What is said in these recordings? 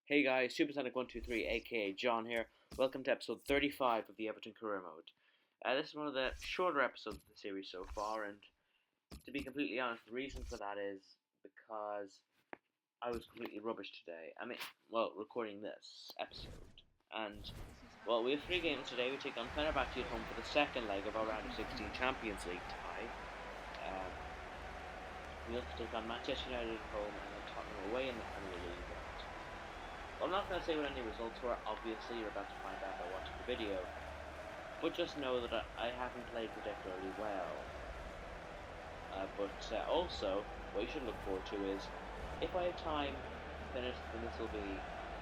Hey guys, Supersonic123 aka John here. Welcome to episode 35 of the Everton Career Mode. This is one of the shorter episodes of the series so far, and to be completely honest, the reason for that is because I was completely rubbish today. Recording this episode. And, we have three games today. We take on Fenerbahce at home for the second leg of our round of 16 Champions League tie. We also take on Manchester United at home and then Tottenham away in the Premier League. I'm not going to say what any results were, obviously you're about to find out by watching the video, but just know that I haven't played particularly well. Also, what you should look forward to is, if I have time to finish, then this will be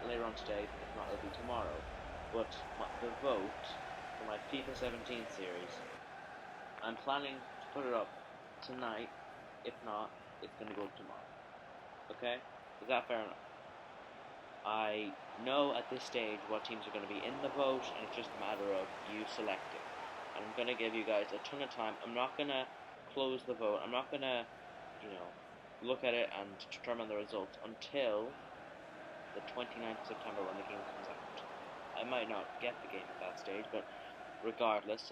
later on today, if not it'll be tomorrow, but the vote for my FIFA 17 series, I'm planning to put it up tonight. If not, it's going to go up tomorrow. Okay? Is that fair enough? I know at this stage what teams are going to be in the vote, and it's just a matter of you selecting. And I'm going to give you guys a ton of time. I'm not going to close the vote. I'm not going to, look at it and determine the results until the 29th of September when the game comes out. I might not get the game at that stage, but regardless,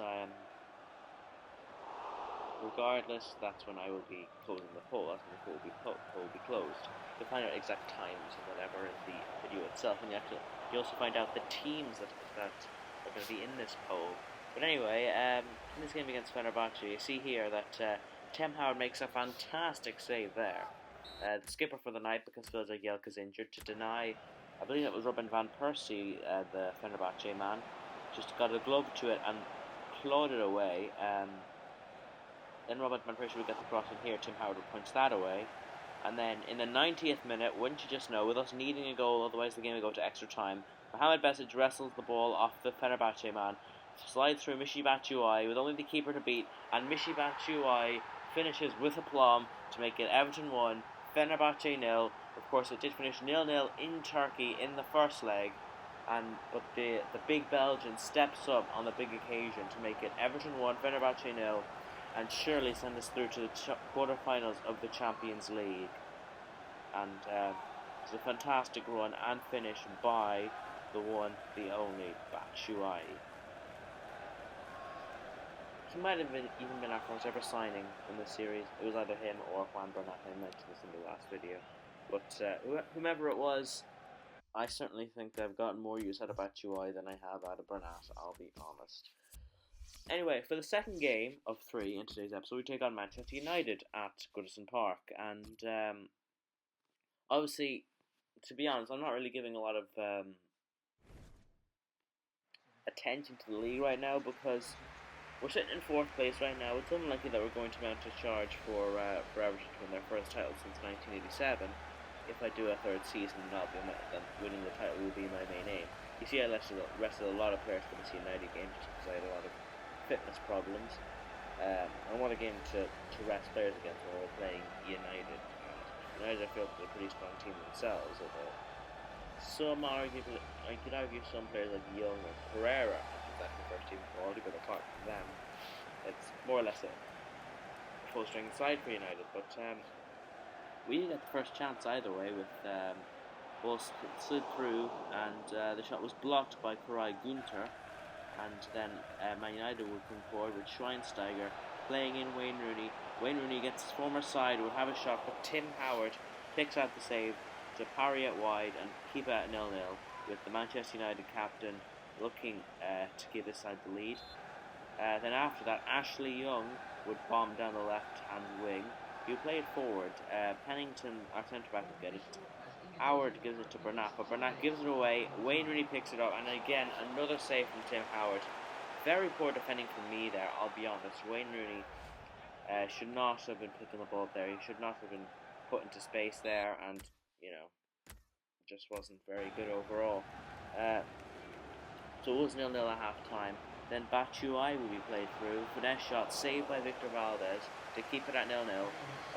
that's when I will be closing the poll. That's when the poll will be closed. You'll find out exact times and whatever in the video itself, and you also find out the teams that are going to be in this poll. But anyway, in this game against Fenerbahce, you see here that Tim Howard makes a fantastic save there. The skipper for the night, because Phil Jagielka's injured, to deny, I believe it was Robin van Persie, the Fenerbahce man, just got a glove to it and clawed it away. Then Robert van Persie would get the cross in here, Tim Howard would punch that away. And then in the 90th minute, wouldn't you just know, with us needing a goal, otherwise the game would go to extra time, Mohamed Besic wrestles the ball off the Fenerbahce man, slides through Michy Batshuayi with only the keeper to beat, and Michy Batshuayi finishes with aplomb to make it Everton 1, Fenerbahce 0. Of course, it did finish 0-0 in Turkey in the first leg, but the big Belgian steps up on the big occasion to make it Everton 1, Fenerbahce 0. And surely send us through to the quarterfinals of the Champions League. And it's a fantastic run and finish by the one, the only Batshuayi. He might have even been our first ever signing in this series. It was either him or Juan Bernat. I mentioned this in the last video. But whomever it was, I certainly think I've gotten more use out of Batshuayi than I have out of Bernat, I'll be honest. Anyway, for the second game of 3 in today's episode, we take on Manchester United at Goodison Park. And obviously, to be honest, I'm not really giving a lot of attention to the league right now because we're sitting in 4th place right now. It's unlikely that we're going to mount a charge for Everton to win their first title since 1987. If I do a 3rd season, then winning the title will be my main aim. You see, I rested a lot of players for this United game just because I had a lot of fitness problems. I want a game to rest players against when we're playing United. United, I feel, are a pretty strong team themselves, although I could argue some players like Young or Pereira aren't exactly first team quality, but apart from them, it's more or less a full strength side for United. But we didn't get the first chance either way, with ball slid through and the shot was blocked by Koray Gunter. And then Man United will come forward with Schweinsteiger playing in Wayne Rooney. Wayne Rooney gets his former side, will have a shot, but Tim Howard picks out the save to parry it wide and keep it at 0-0, with the Manchester United captain looking to give his side the lead. Then after that, Ashley Young would bomb down the left-hand wing. He would play it forward. Pennington, our centre-back, would get it. Howard gives it to Bernat, but Bernat gives it away. Wayne Rooney picks it up, and again, another save from Tim Howard. Very poor defending from me there, I'll be honest. Wayne Rooney should not have been picking the ball up there. He should not have been put into space there, and, just wasn't very good overall. So it was 0-0 at half-time. Then Batshuayi will be played through. Finesse shot saved by Victor Valdez to keep it at 0-0.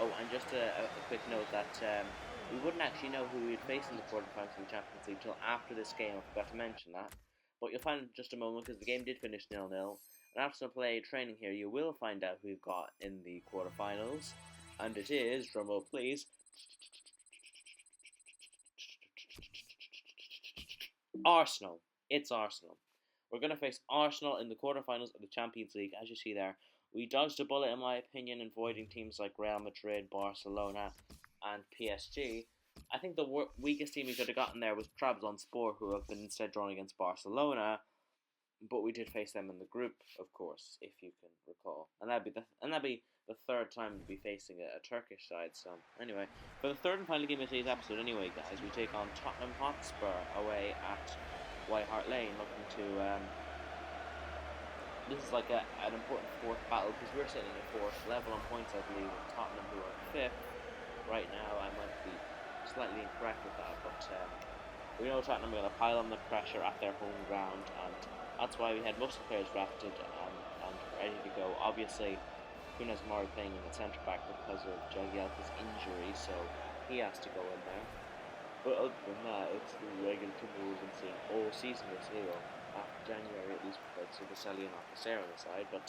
Oh, and just a quick note that we wouldn't actually know who we'd face in the quarterfinals of the Champions League till after this game. I forgot to mention that. But you'll find in just a moment, because the game did finish 0-0. And after some play training here, you will find out who we've got in the quarterfinals. And it is, drumroll please, Arsenal. It's Arsenal. We're going to face Arsenal in the quarterfinals of the Champions League. As you see there, we dodged a bullet, in my opinion, avoiding teams like Real Madrid, Barcelona, and PSG. I think the weakest team we could have gotten there was Trabzonspor, who have been instead drawn against Barcelona. But we did face them in the group, of course, if you can recall, and that'd be the third time we'd be facing a Turkish side. So anyway, for the third and final game of today's episode, anyway, guys, we take on Tottenham Hotspur away at White Hart Lane, looking to this is like an important fourth battle because we're sitting in fourth, level on points, I believe, with Tottenham, who are fifth right now. I might be slightly incorrect with that, but we know Tottenham are going to pile on the pressure at their home ground, and that's why we had most of the players drafted and ready to go. Obviously, Funes Mori playing in the centre back because of Jagielka's injury, so he has to go in there. But other than that, it's the regular football we've been seeing all season this year. After January, at least, with Subaselli and Alcacer on the side. But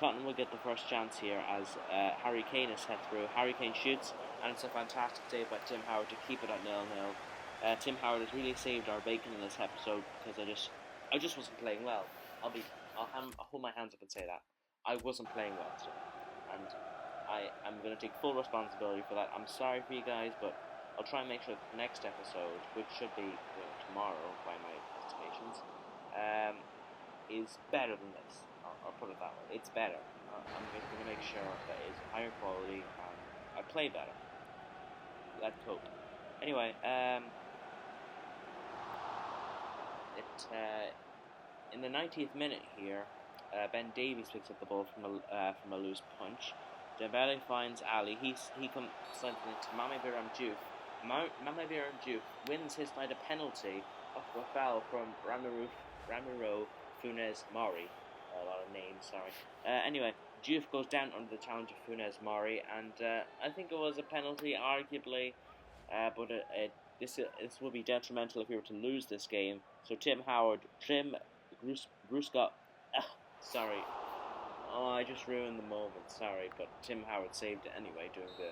Tottenham will get the first chance here as Harry Kane is set through. Harry Kane shoots, and it's a fantastic save by Tim Howard to keep it at 0-0. Tim Howard has really saved our bacon in this episode because I just wasn't playing well. I'll hold my hands up and say that I wasn't playing well today, and I am going to take full responsibility for that. I'm sorry for you guys, but I'll try and make sure that the next episode, which should be tomorrow by my estimations, is better than this. I'll put it that way. It's better. I'm going to make sure that it's higher quality and I play better. Let's hope. Anyway, in the 90th minute here, Ben Davies picks up the ball from a loose punch. Dembele finds Ali. He sends it to Mame Biram Diouf. Mame Biram Diouf wins his night a penalty off a foul from Ramiro Funes Mori. A lot of names, sorry. Anyway, Diouf goes down under the challenge of Funes Mori, and I think it was a penalty, arguably, but this will be detrimental if we were to lose this game. So Tim Gruska, sorry. Oh, I just ruined the moment, sorry, but Tim Howard saved it anyway, doing the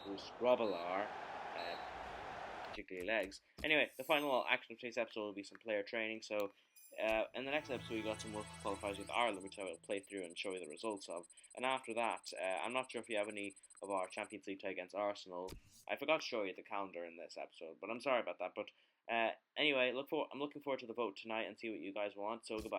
Bruce Grobbelaar, particularly legs. Anyway, the final action of today's episode will be some player training, so in the next episode we got some world qualifiers with Ireland, which I will play through and show you the results of, and after that, I'm not sure if you have any of our Champions League tie against Arsenal. I forgot to show you the calendar in this episode, but I'm sorry about that, but anyway, I'm looking forward to the vote tonight and see what you guys want, so goodbye.